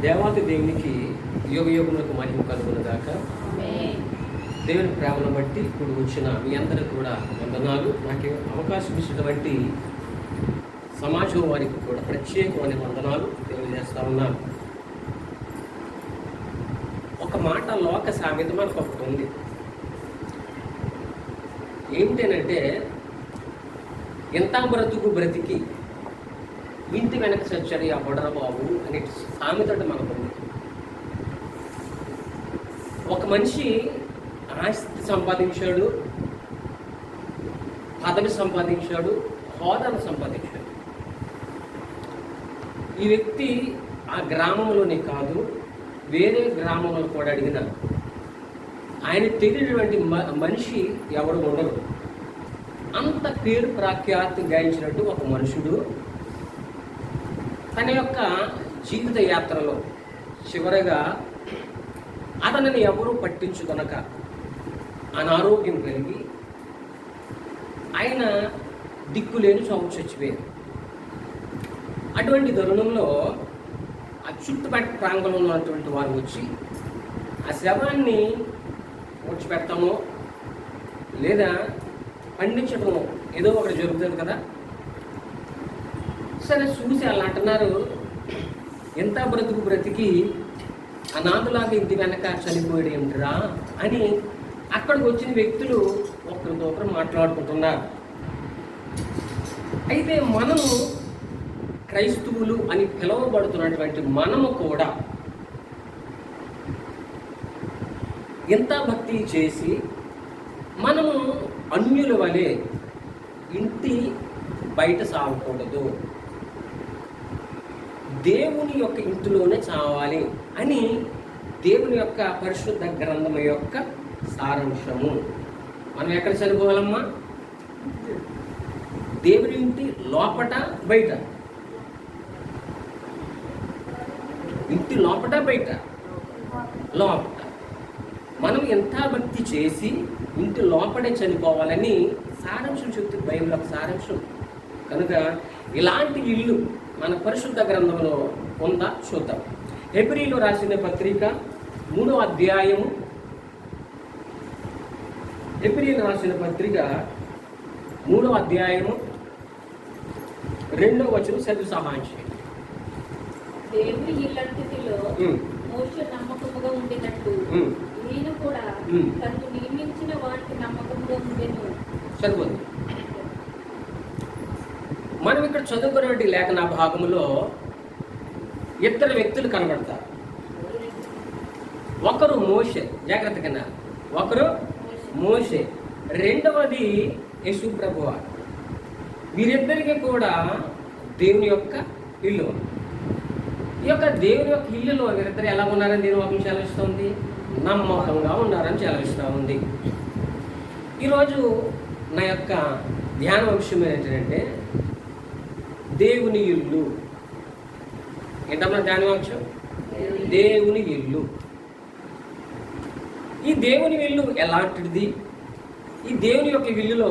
దేవాతి దేవునికి యుగములకు మహిమ కలుగునుగాక. దేవుని ప్రేమను బట్టి ఇప్పుడు వచ్చిన మీ అందరికి కూడా వందనాలు. నాకు అవకాశం ఇచ్చినటువంటి సమాజం వారికి కూడా ప్రత్యేకమైన వందనాలు తెలియజేస్తా ఉన్నాను. ఒక మాట లోక సామెత మనకు ఒకటి ఉంది. ఏమిటనంటే, ఎంత బ్రతుకు బ్రతికి ఇంటి వెనక చచ్చాడు ఆ బొడర బాబు అనే సామెత మనకు ఉంది. ఒక మనిషి ఆస్తి సంపాదించాడు, పదవి సంపాదించాడు, హోదాను సంపాదించాడు. ఈ వ్యక్తి ఆ గ్రామంలోనే కాదు, వేరే గ్రామంలో కూడా అడిగిన ఆయన తెలియనటువంటి మనిషి ఎవరు ఉండరు. అంత పేరు ప్రఖ్యాతి గాయించినట్టు ఒక మనుషుడు తన యొక్క జీవిత యాత్రలో చివరగా అతనిని ఎవరూ పట్టించుకొనక అనారోగ్యం కలిగి ఆయన దిక్కులేని చావు చచ్చిపోయారు. అటువంటి తరుణంలో ఆ చుట్టుపక్కల ప్రాంగణంలో ఉన్నటువంటి వారు వచ్చి ఆ శవాన్ని పూడ్చిపెడతామో లేదా పండించడమో ఏదో ఒకటి జరుగుతుంది కదా. సరే చూసి అలా అంటున్నారు, ఎంత బ్రతుకు బ్రతికి అనాథలాగా ఇంటి వెనక చనిపోయాడు ఏమిటిరా అని అక్కడికి వచ్చిన వ్యక్తులు ఒకరితో ఒకరు మాట్లాడుకుంటున్నారు. అయితే మనము క్రైస్తవులు అని పిలువబడుతున్నటువంటి మనము కూడా ఎంత భక్తి చేసి మనము అన్యుల వలె ఇంటి బయట సాగకూడదు, దేవుని యొక్క ఇంటిలోనే చావాలి అని దేవుని యొక్క పరిశుద్ధ గ్రంథం యొక్క సారాంశము. మనం ఎక్కడ చనిపోవాలమ్మా? దేవుని ఇంటి లోపట బయట. ఇంటి లోపట బయట. లోపట మనం ఎంత భక్తి చేసి ఇంటి లోపడే చనిపోవాలని సారాంశం చెప్తుంది బైబిల్ ఒక సారాంశం. కనుక ఇలాంటి ఇల్లు మన పరిశుద్ధ గ్రంథంలో ఉందా చూద్దాం. హెబ్రీలో రాసిన పత్రిక 3వ అధ్యాయము, హెబ్రీలో రాసిన పత్రిక 3వ అధ్యాయము 2వ వచనం చదివి సహాయం చేయండి. దేవుని ఇల్లంటిలో మోషే నమ్మకముగా ఉండినట్టు ఈయన కూడా తనకు నియమించిన వారికి నమ్మకముగా ఉండేను. చదువుంది. మనం ఇక్కడ చదువుకున్నటువంటి లేఖన భాగంలో ఇద్దరు వ్యక్తులు కనబడతారు. ఒకరు మోషే, జాగ్రత్త కింద, ఒకరు మోషే, రెండవది యేసు ప్రభువు. వీరిద్దరికి కూడా దేవుని యొక్క ఇల్లు. ఈ యొక్క దేవుని యొక్క ఇల్లులో వీరిద్దరు ఎలా ఉన్నారని దీని వాక్యం చెలవిస్తుంది? నమ్మకంగా ఉన్నారని చెలవిస్తూ ఉంది. ఈరోజు నా యొక్క ధ్యాన విషయం ఏంటంటే దేవుని ఇల్లు. ఏంటమ్మా ధ్యాన వాక్యం? దేవుని ఇల్లు. ఈ దేవుని ఇల్లు ఎలాంటిది? ఈ దేవుని యొక్క ఇల్లులో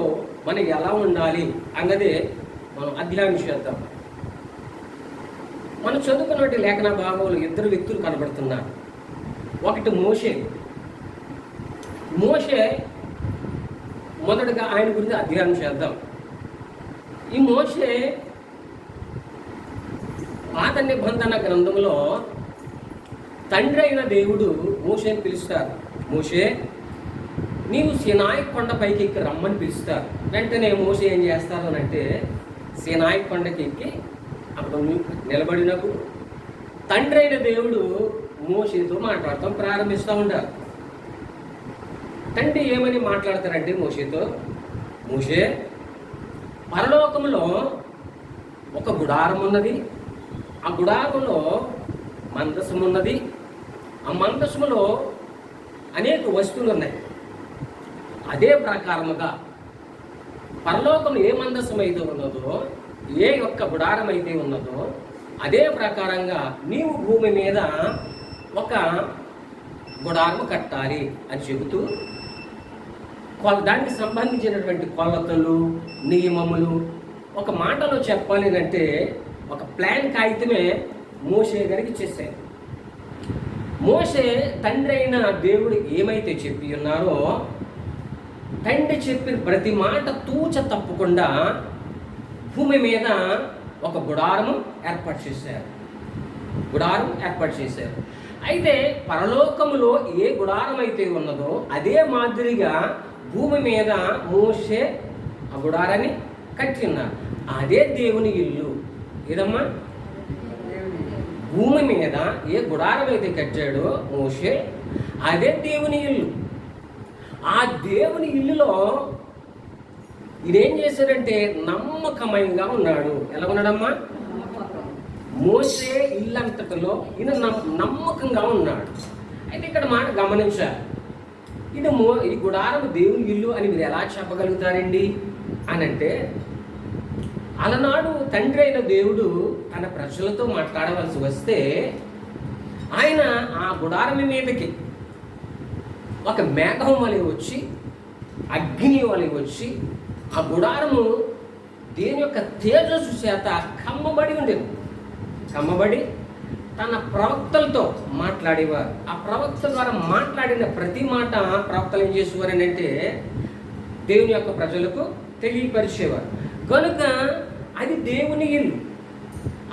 మనం ఎలా ఉండాలి అన్నదే మనం అధ్యయనం చేద్దాం. మనం చదువుకున్నటువంటి లేఖన భాగంలో ఇద్దరు వ్యక్తులు కనబడుతున్నారు. ఒకటి మోషే. మోషే మొదటగా ఆయన గురించి అధ్యయనం చేద్దాం. ఈ మోషే పాత నిబంధన గ్రంథంలో తండ్రి అయిన దేవుడు మోషేని పిలుస్తారు. మోషే, నీవు సీనాయి కొండ పైకి ఎక్కి రమ్మని పిలుస్తారు. వెంటనే మోషే ఏం చేస్తారు అని అంటే, సీనాయి కొండకి ఎక్కి అక్కడ నిలబడినప్పుడు తండ్రి అయిన దేవుడు మోషేతో మాట్లాడతాం ప్రారంభిస్తూ ఉంటారు. తండ్రి ఏమని మాట్లాడతారంటే మోషేతో, మోషే, పరలోకంలో ఒక గుడారం ఉన్నది, ఆ గుడారంలో మందసం ఉన్నది, ఆ మందసములో అనేక వస్తువులు ఉన్నాయి. అదే ప్రకారముగా పరలోకం ఏ మందసం అయితే ఉన్నదో, ఏ యొక్క గుడారం అయితే ఉన్నదో, అదే ప్రకారంగా నీవు భూమి మీద ఒక గుడారం కట్టాలి అని చెబుతూ దానికి సంబంధించినటువంటి కొలతలు, నియమములు ఒక మాటలో చెప్పాలి అంటే ఒక ప్లాన్ కాగితమే మోషే గారికి ఇచ్చేసారు. మోషే తండ్రి అయిన దేవుడు ఏమైతే చెప్పి ఉన్నారో, తండ్రి చెప్పిన ప్రతి మాట తూచ తప్పకుండా భూమి మీద ఒక గుడారము ఏర్పాటు చేశారు. అయితే పరలోకములో ఏ గుడారం అయితే ఉన్నదో అదే మాదిరిగా భూమి మీద మోషే ఆ గుడారాన్ని కట్టి ఉన్నారు. అదే దేవుని ఇల్లు. ఏదమ్మా? భూమి మీద ఏ గుడారం అయితే కట్టాడో మోషే, అదే దేవుని ఇల్లు. ఆ దేవుని ఇల్లులో ఈయనేం చేశాడంటే నమ్మకమైనగా ఉన్నాడు. ఎలా ఉన్నాడమ్మా? మోషే ఇల్లంతటిలో ఈయన నమ్మకంగా ఉన్నాడు. అయితే ఇక్కడ మాట గమనించాలి. ఈ గుడారం దేవుని ఇల్లు అని మీరు ఎలా చెప్పగలుగుతారండి అని అంటే, అలనాడు తండ్రి అయిన దేవుడు తన ప్రజలతో మాట్లాడవలసి వస్తే ఆయన ఆ గుడారం మీదకి ఒక మేఘం వలె వచ్చి, అగ్ని వలె వచ్చి, ఆ గుడారము దేని యొక్క తేజస్సు చేత కమ్మబడి తన ప్రవక్తలతో మాట్లాడేవారు. ఆ ప్రవక్తల ద్వారా మాట్లాడిన ప్రతి మాట ప్రవక్తలు ఏం చేసేవారు అంటే దేవుని యొక్క ప్రజలకు తెలియపరిచేవారు. కనుక అది దేవుని ఇల్లు.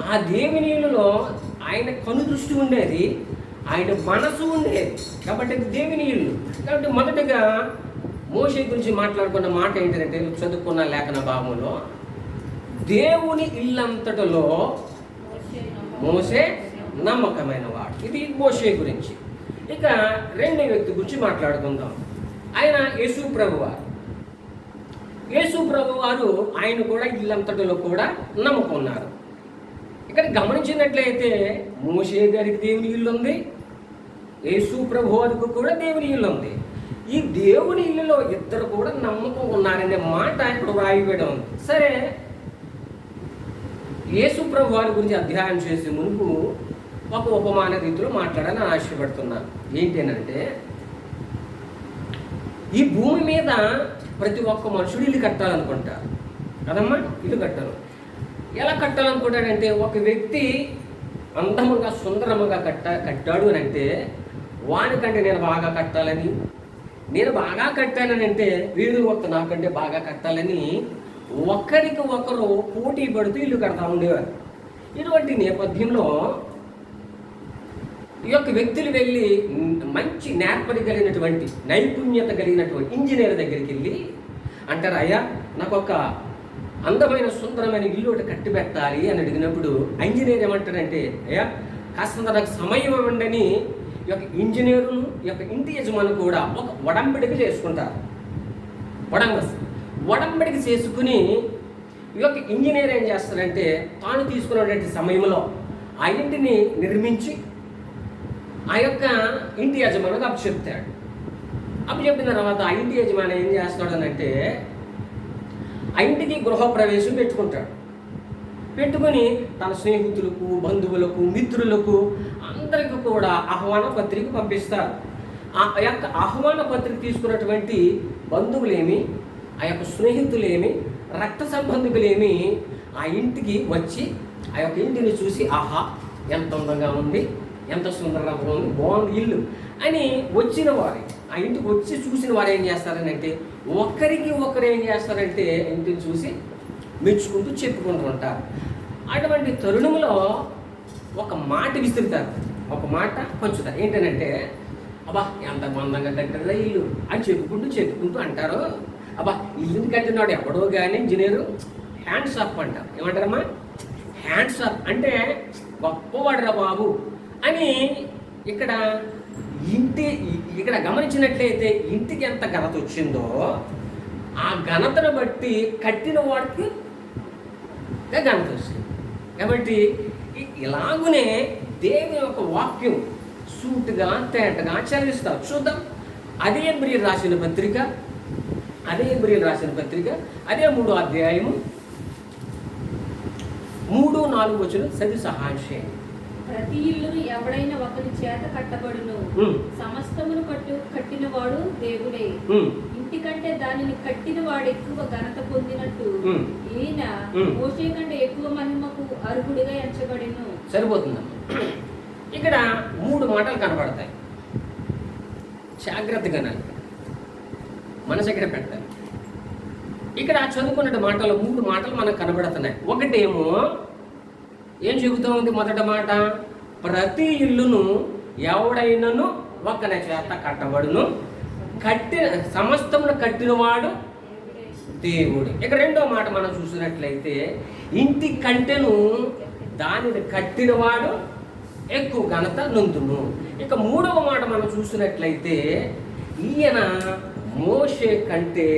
ఆ దేవుని ఇల్లులో ఆయన కనుదృష్టి ఉండేది, ఆయన మనసు ఉండేది. కాబట్టి అది దేవుని ఇల్లు. కాబట్టి మొదటగా మోషే గురించి మాట్లాడుకున్న మాట ఏంటంటే, చదువుకున్న లేఖన భాగంలో దేవుని ఇల్లంతటిలో మోషే నమ్మకమైన వాడు. ఇది మోషే గురించి. ఇక రెండో వ్యక్తి గురించి మాట్లాడుకుందాం. ఆయన యేసు ప్రభువారు. ఆయన కూడా ఇల్లంతటిలో కూడా నమ్ముకున్నారు. ఇక్కడ గమనించినట్లయితే మోషే గారికి దేవుని ఇల్లు ఉంది, యేసు ప్రభు వారికి కూడా దేవుని ఇల్లు ఉంది. ఈ దేవుని ఇల్లులో ఇద్దరు కూడా నమ్మకం ఉన్నారనే మాట ఇప్పుడు వ్రాయబడి ఉంది. సరే, యేసు ప్రభు వారి గురించి అధ్యయనం చేసే మునుపు ఒక ఉపమాన రీతిలో మాట్లాడాలని ఆశపడుతున్నాను. ఏంటంటే, ఈ భూమి మీద ప్రతి ఒక్క మనుషుడు ఇల్లు కట్టాలనుకుంటారు కదమ్మా. ఇల్లు కట్టాలి. ఎలా కట్టాలనుకుంటాడంటే, ఒక వ్యక్తి అందముగా సుందరముగా కట్టాడు అని అంటే వానికంటే నేను బాగా కట్టాలని, నేను బాగా కట్టానని అంటే వీడు ఒక నాకంటే బాగా కట్టాలని ఒకరికి ఒకరు పోటీ పడుతూ ఇల్లు కడతా ఉండేవారు. ఇటువంటి నేపథ్యంలో ఈ యొక్క వ్యక్తులు వెళ్ళి మంచి నేర్పరి కలిగినటువంటి, నైపుణ్యత కలిగినటువంటి ఇంజనీర్ దగ్గరికి వెళ్ళి అంటారు, అయ్యా నాకు ఒక అందమైన సుందరమైన ఇల్లు ఒకటి కట్టి పెట్టాలి అని అడిగినప్పుడు ఇంజనీర్ ఏమంటారంటే, అయ్యా కాస్తంత నాకు సమయం ఇవ్వండి. ఈ యొక్క ఇంజనీరు, ఈ యొక్క ఇంటి యజమాని కూడా ఒక ఒడంబడిక చేసుకుంటారు. ఒడంబడిక చేసుకుని ఈ యొక్క ఇంజనీర్ ఏం చేస్తారంటే, తాను తీసుకున్నటువంటి సమయంలో ఆ ఇంటిని నిర్మించి ఆ యొక్క ఇంటి యజమానికి అప్పచెప్తాడు. అప్పచెప్పిన తర్వాత ఆ ఇంటి యజమాని ఏం చేస్తాడనంటే, ఆ ఇంటికి గృహప్రవేశం పెట్టుకుంటాడు. పెట్టుకుని తన స్నేహితులకు, బంధువులకు, మిత్రులకు అందరికీ కూడా ఆహ్వాన పత్రిక పంపిస్తారు. ఆ యొక్క ఆహ్వాన పత్రిక తీసుకున్నటువంటి బంధువులేమి, ఆ యొక్క స్నేహితులేమి, రక్త సంబంధికులేమి ఆ ఇంటికి వచ్చి ఆ యొక్క ఇంటిని చూసి, ఆహా ఎంత అందంగా ఉంది, ఎంత సుందరంగా ఉంది, బాగుంది ఇల్లు అని వచ్చిన వారు, ఆ ఇంటికి వచ్చి చూసిన వారు ఏం చేస్తారని అంటే, ఒకరికి ఒకరు ఏం చేస్తారంటే ఇంటిని చూసి మెచ్చుకుంటూ చెప్పుకుంటూ ఉంటారు. అటువంటి తరుణంలో ఒక మాట విసురుతారు, ఒక మాట పంచుతారు. ఏంటనంటే, అబ్బా ఎంత అందంగా కట్టారా ఇల్లు అని చెప్పుకుంటూ అంటారు. అబ్బా ఇల్లుని కట్టినాడు ఎవడో కానీ ఇంజనీరు, హ్యాండ్స్ అప్ అంటారు. ఏమంటారమ్మా? హ్యాండ్స్ అప్ అంటే గొప్పవాడురా బాబు అని. ఇక్కడ గమనించినట్లయితే ఇంటికి ఎంత ఘనత వచ్చిందో ఆ ఘనతను బట్టి కట్టిన వాడికి ఘనత వచ్చింది. కాబట్టి ఇలాగునే దేవుని యొక్క వాక్యం సూటుగా తేటగా చదివిస్తారు. చూద్దాం. అదే హెబ్రీయులకు రాసిన పత్రిక అదే 3వ అధ్యాయము 3-4 వచనం చదివి సహాయం చేయండి. ప్రతి ఇల్లు ఎవడైనా ఒకరి చేత కట్టబడును, సమస్తమును కట్టినవాడు దేవుడే. ఇంటి కంటే దానిని కట్టిన వాడు ఎక్కువ ఘనత పొందినట్టు ఈయన మోషే కంటే ఎక్కువ మహిమకు అర్హుడిగా ఎంచబడిను. సరిపోతుందమ్మా. ఇక్కడ 3 మాటలు కనబడతాయి. జాగ్రత్తగా మనసు ఎక్కడ పెట్టాలి. ఇక్కడ చదువుకున్న మాటలు 3 మాటలు మనకు కనబడుతున్నాయి. ఒకటేమో ఏం చెబుతూ ఉంది? మొదట మాట, ప్రతి ఇల్లును ఎవడైనను ఒకని చేత కట్టబడును, సమస్తమును కట్టినవాడు దేవుడు. ఇక రెండో మాట మనం చూసినట్లయితే, ఇంటి కంటెను దానిని కట్టినవాడు ఎక్కువ ఘనత నొందును. ఇక మూడవ మాట మనం చూసినట్లయితే, ఈయన మోషే కంటే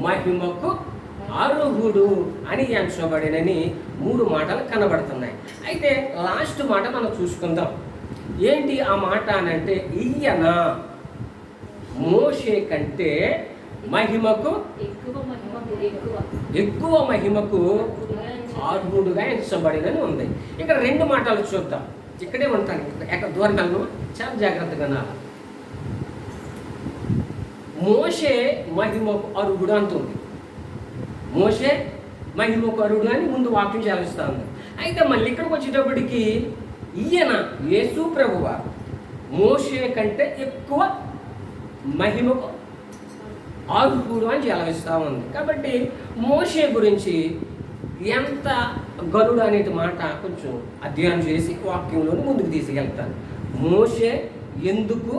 మహిమకు అర్హుడు అని ఎంచబడినని 3 మాటలు కనబడుతున్నాయి. అయితే లాస్ట్ మాట మనం చూసుకుందాం. ఏంటి ఆ మాట అనంటే, ఈయన మోషే కంటే మహిమకు ఎక్కువ మహిమకు అర్హుడుగా ఎంచబడినని ఉంది. ఇక్కడ 2 మాటలు చూద్దాం. ఇక్కడే ఉంటాను, ఎక్కడ దూరం వెళ్ళను, చాలా జాగ్రత్తగా వినాలి. మోషే మహిమకు అర్హుడు అంటుంది. మోషే మహిమకు అర్హుడు అని ముందు వాక్యం చాలిస్తా ఉంది. అయితే మళ్ళీ ఇక్కడికి వచ్చేటప్పటికి ఈయన యేసు ప్రభువారు మోషే కంటే ఎక్కువ మహిమకు అర్హుడు అని చెలవిస్తూ ఉంది. కాబట్టి మోషే గురించి ఎంత గనుడు అనేది మాట కొంచెం అధ్యయనం చేసి వాక్యంలోని ముందుకు తీసుకెళ్తాను. మోషే ఎందుకు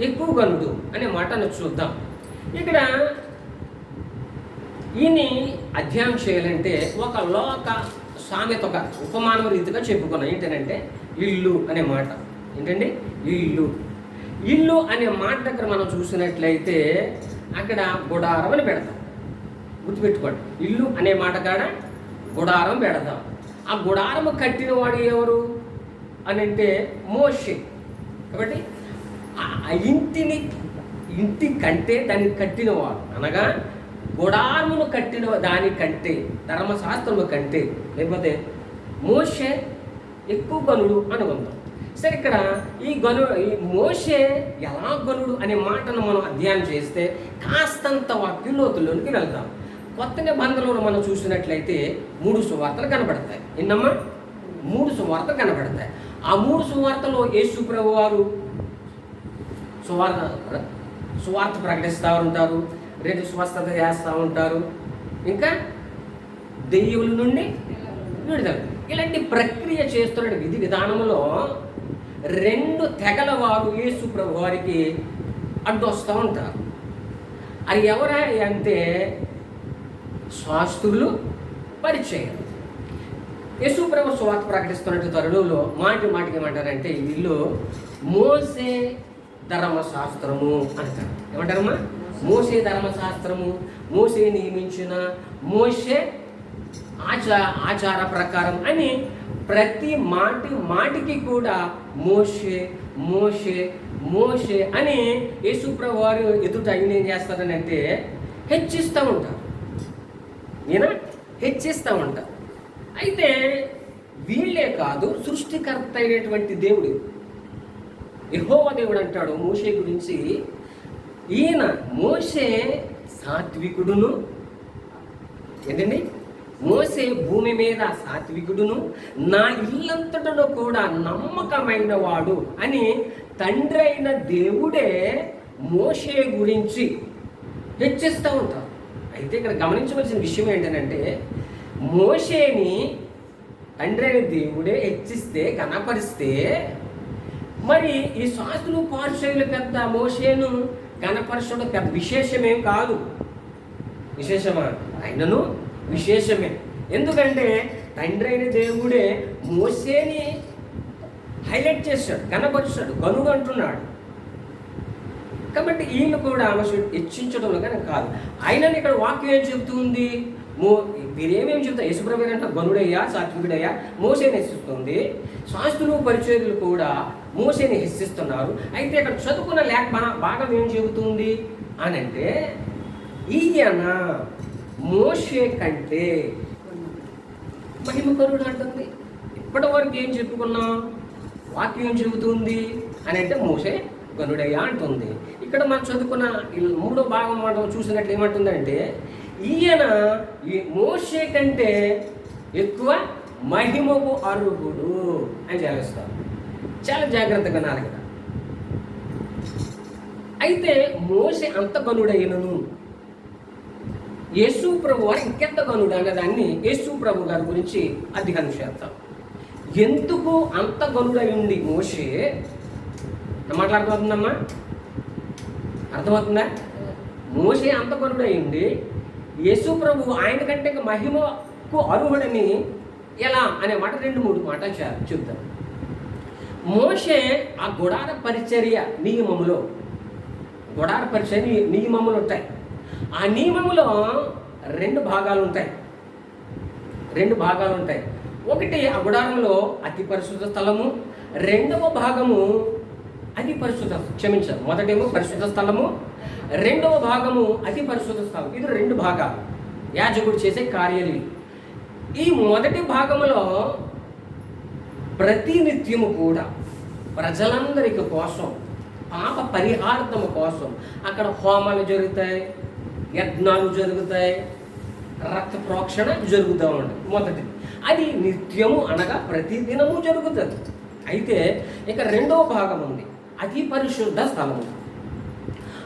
ఎక్కువ గనుడు అనే మాటను చూద్దాం. ఇక్కడ ఈయన్ని అధ్యయనం చేయాలంటే ఒక లోక సామెత, ఒక ఉపమానం రీతిగా చెప్పుకున్నాం. ఏంటంటే ఇల్లు అనే మాట. ఏంటండి? ఇల్లు. ఇల్లు అనే మాట దగ్గర మనం చూసినట్లయితే అక్కడ గుడారం అని పెడతాం. గుర్తుపెట్టుకోండి, ఇల్లు అనే మాట కాడ గుడారం పెడతాం. ఆ గుడారం కట్టిన వాడు ఎవరు అని అంటే మోషే. కాబట్టి ఆ ఇంటి కంటే దాన్ని కట్టినవాడు, అనగా గుడారమును కట్టిన దానికంటే, ధర్మశాస్త్రము కంటే, లేకపోతే మోషే ఎక్కువ గనుడు అనుకుందాం. సరే, ఇక్కడ ఈ మోషే ఎలా గనుడు అనే మాటను మనం అధ్యయనం చేస్తే కాస్తంత వాక్యం లోతుల్లోనికి వెళ్తాం. కొత్త నిబంధనలో మనం చూసినట్లయితే 3 సువార్తలు కనబడతాయి. ఎన్నమ్మా? 3 సువార్తలు కనబడతాయి. ఆ 3 సువార్తలో యేసు ప్రభు వారు సువార్త ప్రకటిస్తూ ఉంటారు, 2 స్వస్థత చేస్తూ ఉంటారు, ఇంకా దెయ్యముల నుండి విడుదల, ఇలాంటి ప్రక్రియ చేస్తున్న విధి విధానంలో 2 తెగల వారు యేసు ప్రభు వారికి అడ్డొస్తూ ఉంటారు. అది ఎవరా అంటే శాస్త్రులు, పరిచయం. యేసు ప్రభు సువార్త ప్రకటిస్తున్నట్టు తరుణంలో మాటికి ఏమంటారంటే, వీళ్ళు మోసే ధర్మశాస్త్రము అంటారు. ఏమంటారమ్మా? మోసే ధర్మశాస్త్రము, మోసే నియమించిన, మోసే ఆచార ప్రకారం అని ప్రతి మాటికి కూడా మోషే మోషే మోషే అని యేసు ప్రభు వారు ఎదుట ఆయన ఏం చేస్తారని అంటే హెచ్చిస్తూ ఉంటారు. ఈయన హెచ్చిస్తూ ఉంటారు. అయితే వీళ్ళే కాదు, సృష్టికర్త అయినటువంటి దేవుడు యెహోవా దేవుడు అంటాడు మోషే గురించి, ఈయన మోషే సాత్వికుడును, ఏంటండి, మోసే భూమి మీద సాత్వికుడును, నా ఇల్లంతటలో కూడా నమ్మకమైన వాడు అని తండ్రి అయిన దేవుడే మోషే గురించి హెచ్చిస్తూ ఉంటారు. అయితే ఇక్కడ గమనించవలసిన విషయం ఏంటంటే, మోషేని తండ్రి అయిన దేవుడే హెచ్చిస్తే, కనపరిస్తే, మరి ఈ శాస్త్రులు పార్షయులు పెద్ద మోషేను కనపరచడం పెద్ద విశేషమేం కాదు. విశేషమా? ఆయనను విశేషమే. ఎందుకంటే తండ్రి అయిన దేవుడే మోషేని హైలైట్ చేశాడు, కనపరిచాడు, గనుడు అంటున్నాడు. కాబట్టి ఈయన కూడా హెచ్చించడంలో కానీ కాదు. ఆయనని ఇక్కడ వాక్యం ఏం చెబుతుంది? మీరేమేమి చెబుతారు? యేసుప్రభు అంటే గనుడయ్యా, సాత్వికుడయ్యా, మోసేని హెచ్చిస్తుంది. శాస్త్రులు పరిచయులు కూడా మోసేని హెచ్చిస్తున్నారు. అయితే ఇక్కడ చదువుకున్న భాగం ఏం చెబుతుంది అని అంటే, ఈయన మోషే కంటే మహిమకరుడు అంటుంది. ఇప్పటి వరకు ఏం చెప్పుకున్నాం? వాక్యం ఏం చెబుతుంది అని అంటే మోషే గనుడయ్యా అంటుంది. ఇక్కడ మనం చదువుకున్న 3వ భాగం మనం చూసినట్లు ఏమంటుందంటే, ఈయన ఈ మోషే కంటే ఎక్కువ మహిమకు అర్హుడు అని చేస్తారు. చాలా జాగ్రత్తగా వినాలి కదా. అయితే మోషే అంత గనుడైనను యేసు ప్రభు వారు ఇంకెంత గనుడు అనే దాన్ని యేసు ప్రభు గారి గురించి అధ్యయనం చేద్దాం. ఎందుకు అంత గనుడై ఉండి మోషే మాట్లాడుతుందమ్మా, అర్థమవుతుందా? మోషే అంత గనుడై ఉండి యేసు ప్రభు ఆయన కంటే మహిమకు అర్హుడని ఎలా అనే మాట 2-3 మాటలు చెప్తాం. మోషే ఆ గుడార పరిచర్య నియమములో, గుడార పరిచర్య నియమములు ఉంటాయి. ఆ నియమములో 2 భాగాలు ఉంటాయి. ఒకటి ఆ గుడారంలో అతి పరిశుద్ధ స్థలము, రెండవ భాగము అతి పరిశుద్ధ, క్షమించాలి, మొదటేమో పరిశుద్ధ స్థలము, రెండవ భాగము అతి పరిశుద్ధ స్థలం. ఇది 2 భాగాలు యాజకుడు చేసే కార్యాలు. ఈ మొదటి భాగంలో ప్రతినిత్యము కూడా ప్రజలందరికి కోసం, పాప పరిహార్థము కోసం అక్కడ హోమాలు జరుగుతాయి, యజ్ఞాలు జరుగుతాయి, రక్త ప్రోక్షణ జరుగుతూ ఉంటుంది. మొదటిది అది నిత్యము అనగా ప్రతిదినము జరుగుతుంది. అయితే ఇక రెండవ భాగం ఉంది, అతి పరిశుద్ధ స్థలము.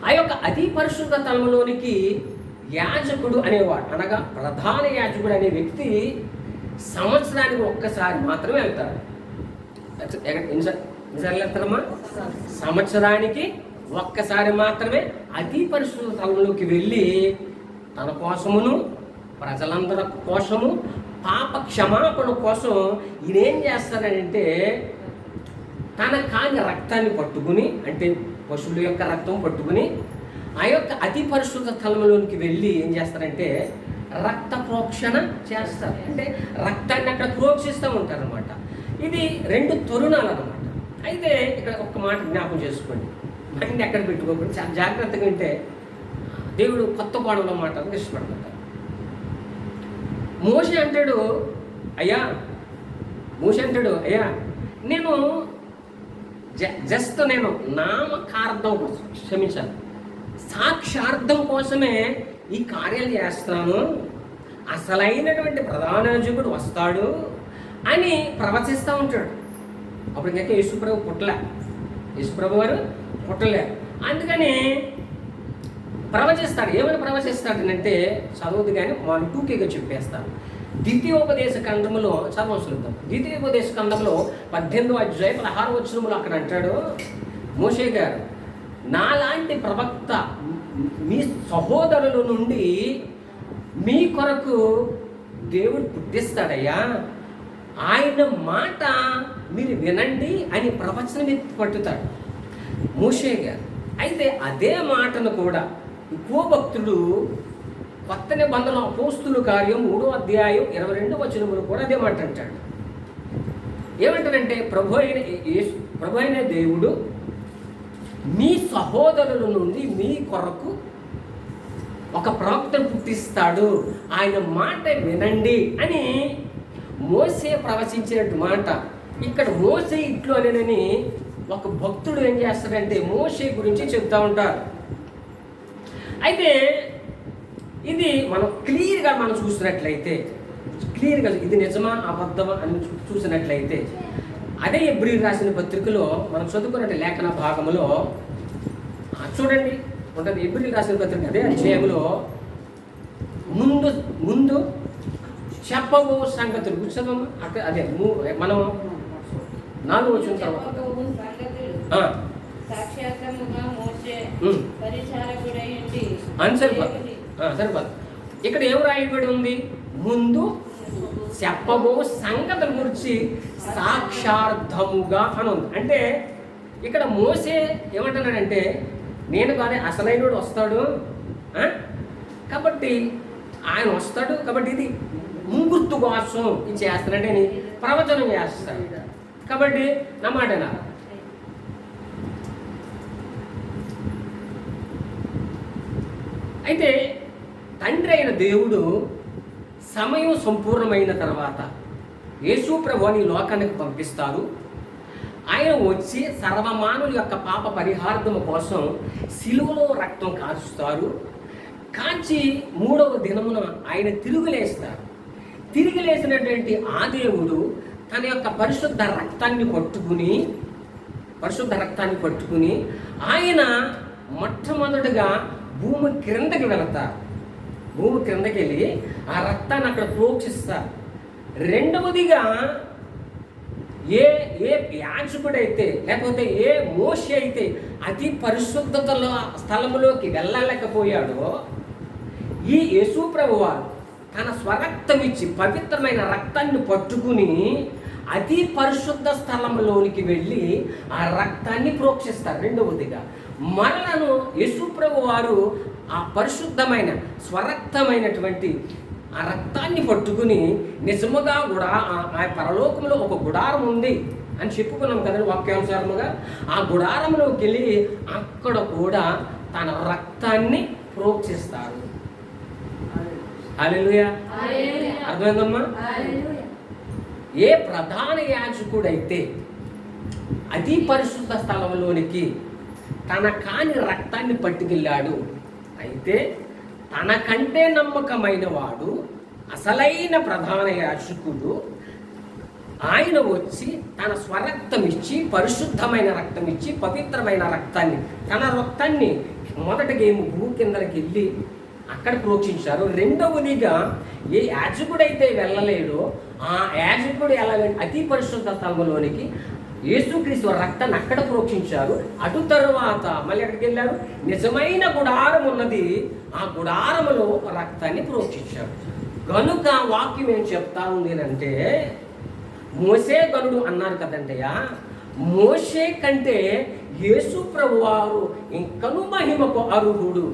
ఆ యొక్క అతి పరిశుద్ధ స్థలంలోనికి యాజకుడు అనేవాడు, అనగా ప్రధాన యాజకుడు అనే వ్యక్తి సంవత్సరానికి ఒక్కసారి మాత్రమే వెళ్తాడు. ఎన్నిసార్లు వెళ్తారమ్మా? సంవత్సరానికి ఒక్కసారి మాత్రమే అతి పరిశుద్ధ స్థలంలోకి వెళ్ళి తన కోసమును ప్రజలందరి కోసము పాప క్షమాపణ కోసం ఈయనేం చేస్తాడంటే తన కాని రక్తాన్ని పట్టుకుని, అంటే పశువుల యొక్క రక్తం పట్టుకుని ఆ యొక్క అతి పరిశుద్ధ స్థలంలోనికి వెళ్ళి ఏం చేస్తారంటే రక్త ప్రోక్షణ చేస్తారు. అంటే రక్తాన్ని అక్కడ ప్రోక్షిస్తూ ఉంటారు అనమాట. ఇది 2 తరుణాలు అనమాట. అయితే ఇక్కడ ఒక్క మాట జ్ఞాపకం చేసుకోండి, మైండ్ ఎక్కడ పెట్టుకోకుండా చాలా జాగ్రత్తగా ఉంటే దేవుడు కొత్త పాడంలో మాటలు ఇష్టపడతాడు. మోషే అంటాడు, అయ్యా నేను జస్ట్ నేను నామకార్థం కోసం, క్షమించాను, సాక్షార్థం కోసమే ఈ కార్యాలు చేస్తున్నాను, అసలైనటువంటి ప్రధాన యాజకుడు వస్తాడు అని ప్రవచిస్తూ ఉంటాడు. అప్పుడు ఇంకా యేసుప్రభు యేసుప్రభు వారు పుట్టలే. అందుకని ప్రవచిస్తాడు. ఏమైనా ప్రవచిస్తాడు అంటే చదువుదు కానీ వాళ్ళు 2Kగా చెప్పేస్తాను. ద్వితీయోపదేశ ఖండములో చదవసులుద్దాం. ద్వితీయోపదేశ ఖండంలో 18వ అధ్యాయం 16వ వచనంలో అక్కడ అంటాడు, మోషే గారు నాలాంటి ప్రవక్త మీ సహోదరుల నుండి మీ కొరకు దేవుడు పుట్టిస్తాడయ్యా, ఆయన మాట మీరు వినండి అని ప్రవచనం ఎత్తి పట్టుతాడు మోషే గారు. అయితే అదే మాటను కూడా ఇంకో భక్తుడు కొత్త నిబంధనలో అపోస్తుల కార్యం 3వ అధ్యాయం 22వ వచనములు కూడా అదే మాట అంటాడు. ఏమంటాడంటే ప్రభు అయిన దేవుడు మీ సహోదరుల నుండి మీ కొరకు ఒక ప్రవక్తను పుట్టిస్తాడు, ఆయన మాట వినండి అని మోసే ప్రవచించినట్టు మాట ఇక్కడ మోసే ఇట్లు అనేనని ఒక భక్తుడు ఏం చేస్తాడంటే మోసే గురించి చెప్తా ఉంటారు. అయితే ఇది మనం క్లియర్గా చూసినట్లయితే, క్లియర్గా ఇది నిజమా అబద్ధమా అని చూసినట్లయితే అదే హెబ్రీయులకు రాసిన పత్రికలో మనం చదువుకున్నట్టు లేఖన భాగంలో చూడండి ఉంటుంది. హెబ్రీయులకు రాసిన పత్రిక అదే అధ్యాయంలో ముందు చెప్పబో సంగతులు కూర్చోదమ్మా. అక్కడ అదే మనం 4వ వచ్చిన తర్వాత సరిపోదు. ఇక్కడ ఏం రాయబడి ఉంది? ముందు చెప్పబో సంగతుల గురించి సాక్షార్థముగా అని ఉంది. అంటే ఇక్కడ మోసే ఏమంటున్నాడంటే నేను కానీ అసలైనడు వస్తాడు కాబట్టి ఆయన వస్తాడు కాబట్టి ఇది ముంగుర్తు కోసం ఇది చేస్తానంటే నేను ప్రవచనం చేస్తాను కాబట్టి నా మాట నా అయితే తండ్రి అయిన దేవుడు సమయం సంపూర్ణమైన తర్వాత యేసు ప్రభువుని లోకానికి పంపిస్తారు. ఆయన వచ్చి సర్వమానుల యొక్క పాప పరిహార్థము కోసం శిలువలో రక్తం కాచుస్తారు. కాచి 3వ దినమున ఆయన తిరుగులేస్తారు. తిరిగి లేసినటువంటి ఆ దేవుడు తన యొక్క పరిశుద్ధ రక్తాన్ని పట్టుకుని పరిశుద్ధ రక్తాన్ని పట్టుకుని ఆయన మొట్టమొదటిగా భూమి క్రిందకి వెళతారు. భూమి క్రిందకి వెళ్ళి ఆ రక్తాన్ని అక్కడ ప్రోక్షిస్తారు. రెండవదిగా ఏ యాజకుడైతే లేకపోతే ఏ మోషే అయితే అతి పరిశుద్ధతలో స్థలములోకి వెళ్ళలేకపోయాడో, ఈ యేసు ప్రభువారు తన స్వరక్తం ఇచ్చి పవిత్రమైన రక్తాన్ని పట్టుకుని అతి పరిశుద్ధ స్థలంలోనికి వెళ్ళి ఆ రక్తాన్ని ప్రోక్షిస్తారు. రెండవదిగా మరలను యేసు ప్రభువారు ఆ పరిశుద్ధమైన స్వరక్తమైనటువంటి ఆ రక్తాన్ని పట్టుకుని నిజముగా కూడా ఆ పరలోకంలో ఒక గుడారం ఉంది అని చెప్పుకున్నాం కదండి వాక్యానుసారముగా. ఆ గుడారంలోకి వెళ్ళి అక్కడ కూడా తన రక్తాన్ని ప్రోక్షిస్తారు. హల్లెలూయా, అర్థమైందమ్మా? ఏ ప్రధాన యాజకుడైతే అతి పరిశుద్ధ స్థలంలోనికి తన కాని రక్తాన్ని పట్టుకెళ్ళాడు, అయితే తనకంటే నమ్మకమైన వాడు అసలైన ప్రధాన యాజకుడు ఆయన వచ్చి తన స్వరక్తం ఇచ్చి పరిశుద్ధమైన రక్తం ఇచ్చి పవిత్రమైన రక్తాన్ని తన రక్తాన్ని మొదటిగా భూ కిందకి వెళ్ళి అక్కడ ప్రోక్షించారు. రెండవదిగా ఏ యాజకుడైతే వెళ్ళలేడో ఆ యాజకుడు ఎలా అతి పరిశుద్ధ స్థలంలోనికి యేసుక్రీస్తు రక్తాన్ని అక్కడ ప్రోక్షించారు. అటు తరువాత మళ్ళీ ఎక్కడికి వెళ్ళారు? నిజమైన గుడారం ఉన్నది, ఆ గుడారములో రక్తాన్ని ప్రోక్షించారు. కనుక వాక్యం ఏం చెప్తా ఉంది అంటే, మోసే గనుడు అన్నారు కదంటయ్యా, మోసే కంటే యేసు ప్రభువారు ఇంకను మహిమకు అర్హుడు.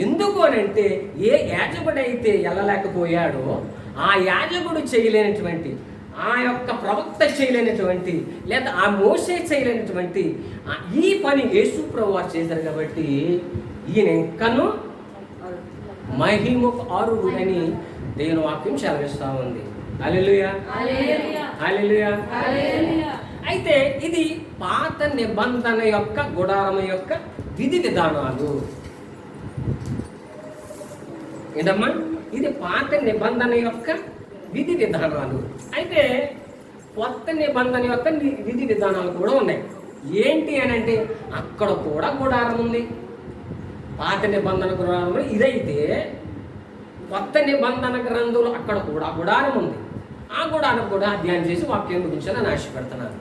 ఎందుకు అనంటే ఏ యాజకుడైతే వెళ్ళలేకపోయాడో ఆ యాజకుడు చేయలేనటువంటి, ఆ యొక్క ప్రవక్త చేయలేనటువంటి, లేదా ఆ మోసే చేయలేనటువంటి ఈ పని యేసు ప్రభువారు చేశారు. కాబట్టి ఈయన ఇంకను మహిమకు అర్హుడని దేవుని వాక్యం సెలవిస్తూ ఉంది. హల్లెలూయా, హల్లెలూయా. అయితే ఇది పాత నిబంధన యొక్క గుడారం యొక్క విధి విధానాలు. ఏంటమ్మా? ఇది పాత నిబంధన యొక్క విధి విధానాలు. అయితే కొత్త నిబంధన యొక్క విధి విధానాలు కూడా ఉన్నాయి. ఏంటి అని అంటే అక్కడ కూడా గుడారం ఉంది. పాత నిబంధన గుడారం ఇదైతే కొత్త నిబంధన గ్రంథులు అక్కడ కూడా గుడారం ఉంది. ఆ గుడారం కూడా అధ్యయనం చేసి వాక్యం గురించి నేను ఆశపడుతున్నాను.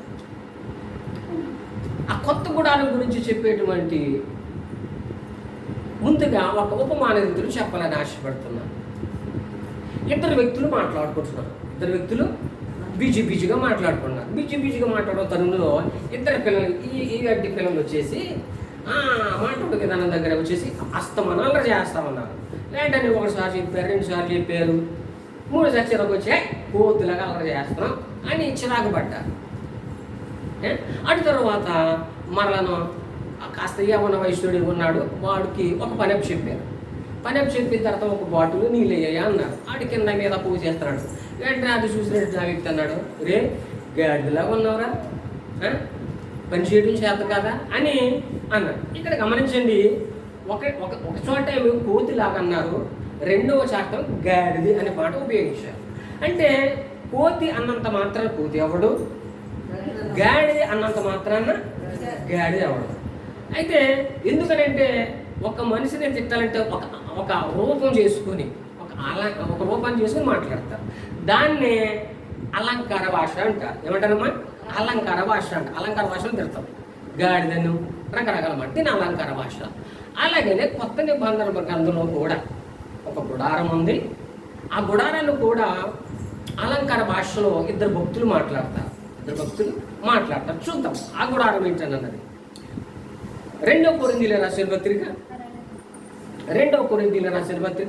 ఆ కొత్త గుడారం గురించి చెప్పేటువంటి ముందుగా ఒక ఉపమాన రీతులు చెప్పాలని ఆశపడుతున్నాను. ఇద్దరు వ్యక్తులు మాట్లాడుకుంటున్నారు. ఇద్దరు వ్యక్తులు బిజీగా మాట్లాడుకున్నారు. బిజీగా మాట్లాడే తరుణంలో ఇద్దరు పిల్లలు ఈ అడ్డి పిల్లలు వచ్చేసి మాట్లాడు విధానం దగ్గర వచ్చేసి అస్తమనాలు చేస్తామన్నారు. లేదంటే ఒకసారి చెప్పారు, రెండుసార్లు చెప్పారు, మూడోసారి చిరాకు వచ్చి కోతులాగా అల్లరి చేస్తున్నాం అని చిరాకు పడ్డారు. అటు తర్వాత మరలను కాస్త యవ్వన వయసుడు ఉన్నాడు, వాడికి ఒక పని అప్పు చెప్పారు. పని అప్పు చెప్పిన తర్వాత ఒక బాటిల్ నీళ్ళు అయ్యాయా అన్నారు. ఆడి కింద మీద పూజ చేస్తున్నాడు. వెంటనే అది చూసినట్టు నా వ్యక్తి అన్నాడు, రే గాడిలాగా ఉన్నావురా, పని చేయడం చేత కదా అని అన్నాడు. ఇక్కడ గమనించండి, ఒక చోట ఏమో కోతిలాగా అన్నారు, రెండవ శాతం గాడిది అనే మాట ఉపయోగించారు. అంటే కోతి అన్నంత మాత్రాన కోతి ఎవడు, గాడిది అన్నంత మాత్రాన గాడిది ఎవడు. అయితే ఎందుకనంటే ఒక మనిషిని తిట్టాలంటే ఒక రూపం చేసుకొని ఒక రూపాన్ని చేసుకుని మాట్లాడతారు. దాన్నే అలంకార భాష అంటారు. ఏమంటారమ్మా? అలంకార భాష అంట. అలంకార భాషను తిడతాం, గాడిదను రకరకాల మాట, దీని అలంకార భాష. అలాగనే కొత్త నిబంధన గ్రంథంలో కూడా ఒక గుడారం ఉంది. ఆ గుడారాన్ని కూడా అలంకార భాషలో ఇద్దరు భక్తులు మాట్లాడతారు. చూద్దాం ఆ గుడారం ఏంటన్నది. 2 కొరింథీయులకు రాసిన పత్రిక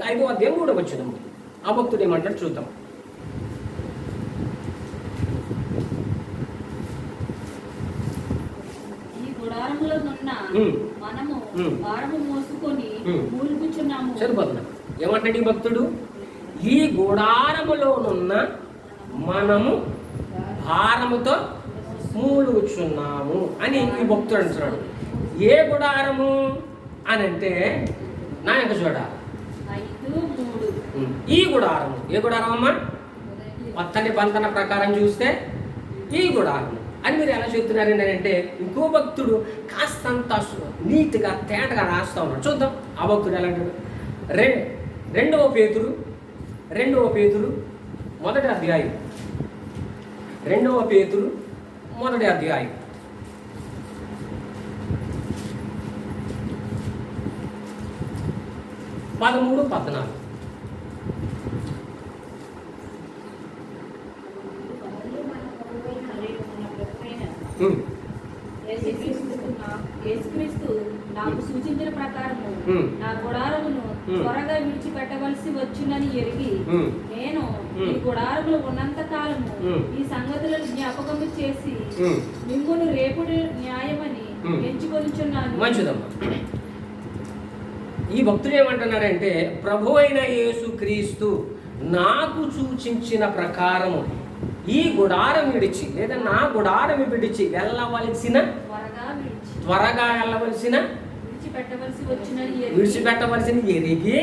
5వ అధ్యాయం 3వ వచనం. ఆ భక్తుడు ఏమంటాడు చూద్దాం. సరిపోతున్నా ఏమంటాడు ఈ భక్తుడు? ఈ గుడారములోనున్న మనము భారముతో మూలుగుచున్నాము అని ఈ భక్తుడు అంటున్నాడు. ఏ గుడారము అని అంటే నా యొక్క చూడాలి, ఈ గుడారము. ఏ గుడారం అమ్మా? కొత్త నిబంధన ప్రకారం చూస్తే ఈ గుడారము. అని మీరు ఎలా చెప్తున్నారండి అంటే ఇంకో భక్తుడు కాస్తంత నీట్గా తేటగా రాస్తా ఉన్నాడు. చూద్దాం ఆ భక్తుడు ఎలా అంటాడు. రెండవ పేతురు మొదటి అధ్యాయం, 2వ పేతురు మొదటి అధ్యాయం 13-14. యేసుక్రీస్తు నాకు సూచించిన ప్రకారము నా గుడారమును త్వరగా విడిచిపెట్టవలసి వచ్చునని ఎరిగి నేను ఈ గుడారములో ఉన్నంత కాలము ఈ సంగతులను జ్ఞాపకము చేసి మిమ్మును రేపుడు న్యాయమని ఎంచుకొనిచున్నాను. మంచిదమ్మా. ఈ భక్తుడు ఏమంటున్నాడంటే, ప్రభు అయిన యేసుక్రీస్తు నాకు సూచించిన ప్రకారము ఈ గుడారం విడిచి లేదా నా గుడారం విడిచి త్వరగా వెళ్ళవలసిన విడిచిపెట్టవలసిన ఎరిగి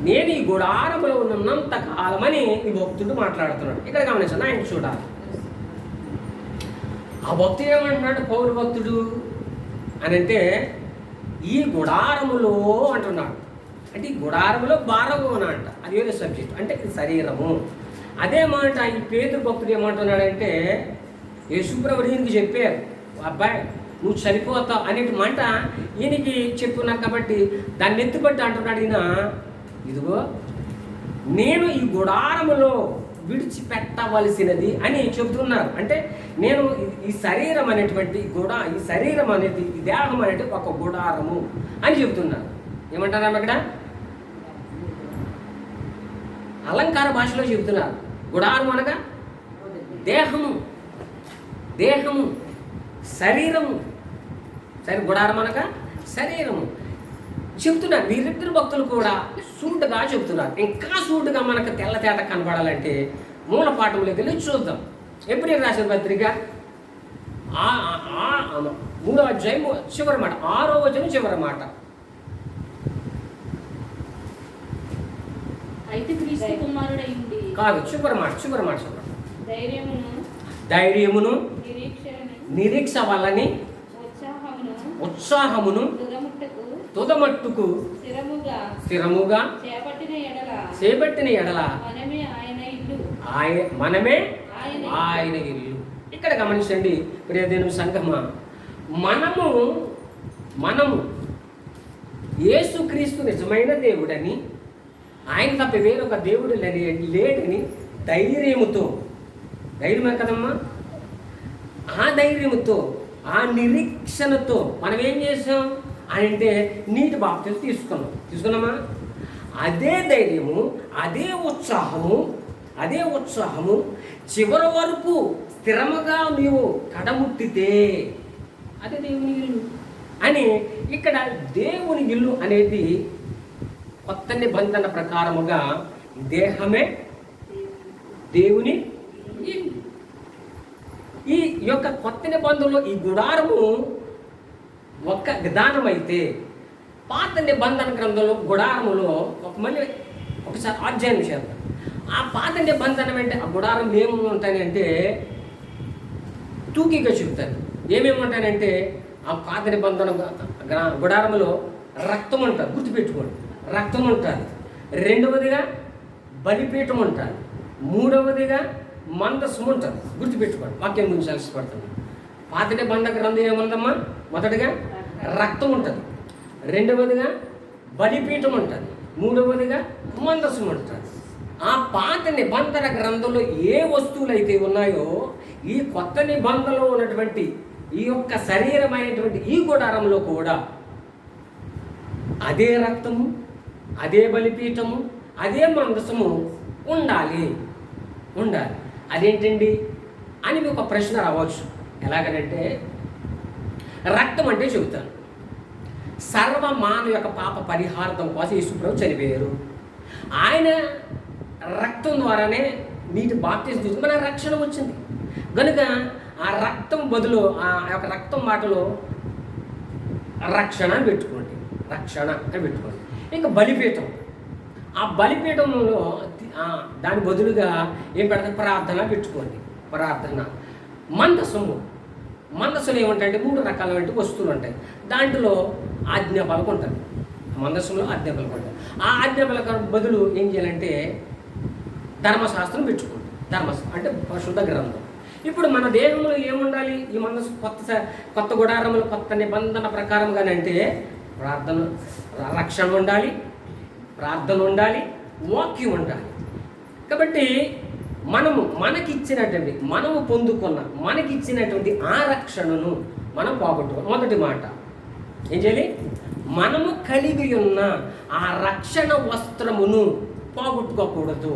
నేను ఈ గుడారంలో ఉన్నంత కాలమని ఈ భక్తుడు మాట్లాడుతున్నాడు. ఇక్కడ గమనించండి, ఆయన చూడాలి. ఆ భక్తుడు ఏమంటున్నాడు పౌరు భక్తుడు అని అంటే, ఈ గుడారములో అంటున్నాడు. అంటే ఈ గుడారములో భారము అని అంట, అది వేరే సబ్జెక్ట్, అంటే ఇది శరీరము. అదే మాట ఈ పేతురు భక్తుడు ఏమంటున్నాడంటే, యేసుప్రభుడు ఈయనకి చెప్పారు, అబ్బాయి నువ్వు చనిపోతావు అనే మాట ఈయనకి చెప్తున్నాను కాబట్టి దాన్ని ఎత్తుపట్టి అంటున్నాడు ఈయన, ఇదిగో నేను ఈ గుడారములో విడిచిపెట్టవలసినది అని చెబుతున్నారు. అంటే నేను ఈ శరీరం అనేటువంటి ఈ శరీరం అనేది, ఈ దేహం అనేది ఒక గుడారము అని చెబుతున్నారు. ఏమంటారు అక్కడ? అలంకార భాషలో చెబుతున్నారు. గుడారం అనగా దేహము శరీరము. సరే, గుడారం అనగా శరీరము చెప్తున్నారు. వీరిద్దరు భక్తులు కూడా సూటుగా చెబుతున్నారు. ఇంకా సూటుగా మనకు తెల్లతేట కనబడాలంటే మూల పాఠంలోకి వెళ్ళి చూద్దాం. ఎబ్రియలు రాసిన పత్రిక 3వ అధ్యాయం చివరి మాట, 6వ వచనం చివరి మాట. అయితే క్రీస్తు కుమారుడై ఉండి కాదు, చివరి మాట ధైర్యమును నిరీక్ష వల్లని ఉత్సాహమును తుదమట్టుకు స్థిరముగా చేపట్టిన ఎడల మనమే ఆయన ఇల్లు. ఇక్కడ గమనించండి ప్రియదేవుని సంగమా, మనము యేసుక్రీస్తు నిజమైన దేవుడని, ఆయన తప్ప వేరొక దేవుడు లేడని ధైర్యమే కదమ్మా, ఆ ధైర్యముతో ఆ నిరీక్షణతో మనం ఏం చేసాం అని అంటే నీటి బాప్తిసం తీసుకున్నామా? అదే ధైర్యము, అదే ఉత్సాహము చివరి వరకు స్థిరముగా నీవు కడముట్టితే అదే దేవుని ఇల్లు అని. ఇక్కడ దేవుని ఇల్లు అనేది కొత్త నిబంధన ప్రకారముగా దేహమే దేవుని ఇల్లు. ఈ యొక్క కొత్త నిబంధనలో ఈ గుడారము ఒక్క విధానం అయితే, పాత నిబంధన గ్రంథంలో గుడారములో మళ్ళీ ఒకసారి అధ్యయనం చేద్దాం. ఆ పాత నిబంధన అంటే ఆ గుడారం ఏమేమి ఉంటాయి అంటే టూకీగా చెప్తారు. ఏమేమి ఉంటాయంటే ఆ పాత నిబంధన గుడారములో రక్తం ఉంటుంది, గుర్తుపెట్టుకోండి, రక్తం ఉంటుంది. రెండవదిగా బలిపీఠం ఉంటుంది. మూడవదిగా మందసం ఉంటుంది, గుర్తుపెట్టుకోండి. వాక్యం గురించి అలసిపడుతుంది. పాత నిబంధన గ్రంథం ఏముందమ్మా? మొదటిగా రక్తం ఉంటుంది, రెండవదిగా బలిపీఠం ఉంటుంది, మూడవదిగా మందసం ఉంటుంది. ఆ పాత నిబంధన గ్రంథంలో ఏ వస్తువులు అయితే ఉన్నాయో ఈ కొత్త నిబంధనలో ఉన్నటువంటి ఈ యొక్క శరీరమైనటువంటి ఈ గుడారంలో కూడా అదే రక్తము, అదే బలిపీఠము, అదే మందసము ఉండాలి. అదేంటండి అని మీకు ఒక ప్రశ్న రావచ్చు. ఎలాగనంటే, రక్తం అంటే చెబుతాను, సర్వమానవ యొక్క పాప పరిహార్థం కోసం యేసుప్రభు చనిపోయారు. ఆయన రక్తం ద్వారానే నీటి బాప్తిసం తీసుకుని మన రక్షణ వచ్చింది కనుక ఆ రక్తం బదులు ఆ యొక్క రక్తం మాటలో రక్షణ అని పెట్టుకోండి. ఇంకా బలిపీఠం, ఆ బలిపీఠంలో దాని బదులుగా ఏం పెడతారు? ప్రార్థన పెట్టుకోండి. ప్రార్థన. మందసంలో ఏమంటాయంటే 3 రకాలైన వస్తువులు ఉంటాయి. దాంట్లో ఆజ్ఞాపలక ఉంటుంది. మందసంలో ఆజ్ఞాపలక ఉంటుంది. ఆ ఆజ్ఞాపలక బదులు ఏం చేయాలంటే ధర్మశాస్త్రం పెట్టుకోండి. అంటే పరిశుద్ధ గ్రంథం. ఇప్పుడు మన దేహంలో ఏముండాలి? ఈ మనసు కొత్త గుడారములు, కొత్త నిబంధన ప్రకారంగానంటే ప్రార్థన, రక్షణ ఉండాలి, ప్రార్థన ఉండాలి, వాక్యం ఉండాలి. కాబట్టి మనము పొందుకున్న మనకిచ్చినటువంటి ఆ రక్షణను మనం పోగొట్టుకోవాలి. మొదటి మాట ఏం చేయాలి? మనము కలిగి ఉన్న ఆ రక్షణ వస్త్రమును పోగొట్టుకోకూడదు.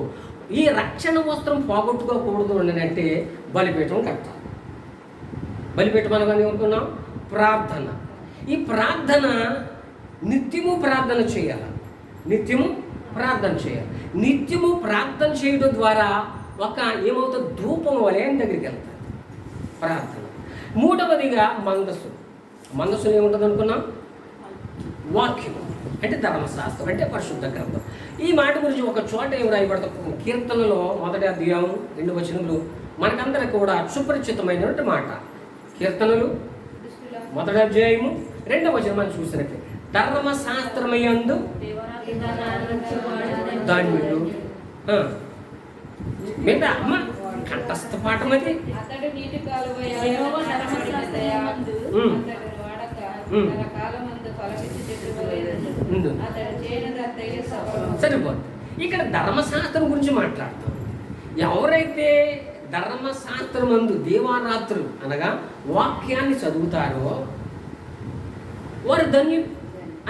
ఈ రక్షణ వస్త్రం పోగొట్టుకోకూడదు అంటే బలిపీఠం కట్టాలి. బలిపీఠం అనగానే అనుకున్నాం ప్రార్థన. ఈ ప్రార్థన నిత్యము ప్రార్థన చేయాలి. నిత్యము ప్రార్థన చేయడం ద్వారా ఏమవుతుంది? ధూపం వలె ఆయన దగ్గరికి వెళ్తారు ప్రార్థన. మూడవదిగా మందస్సులో ఏముంటుంది అనుకున్నాం? వాక్యం అంటే ధర్మశాస్త్రం, అంటే పరిశుద్ధ గ్రంథం. ఈ మాట గురించి ఒక చోట ఏం రాయబడతాం? కీర్తనలో 1వ అధ్యాయం 2వ వచనంలో మనకందరికి కూడా సుపరిచితమైనటువంటి మాట. కీర్తనలు 1వ అధ్యాయము 2వ వచనం మనం చూసినట్లే, ధర్మశాస్త్రమయందు ధన్యుడు. మీద అమ్మ కంఠస్థ పాఠం అది. సరిపోతుంది. ఇక్కడ ధర్మశాస్త్రం గురించి మాట్లాడతాం. ఎవరైతే ధర్మశాస్త్రమందు దేవారాత్రులు అనగా వాక్యాన్ని చదువుతారో వారు ధన్యులు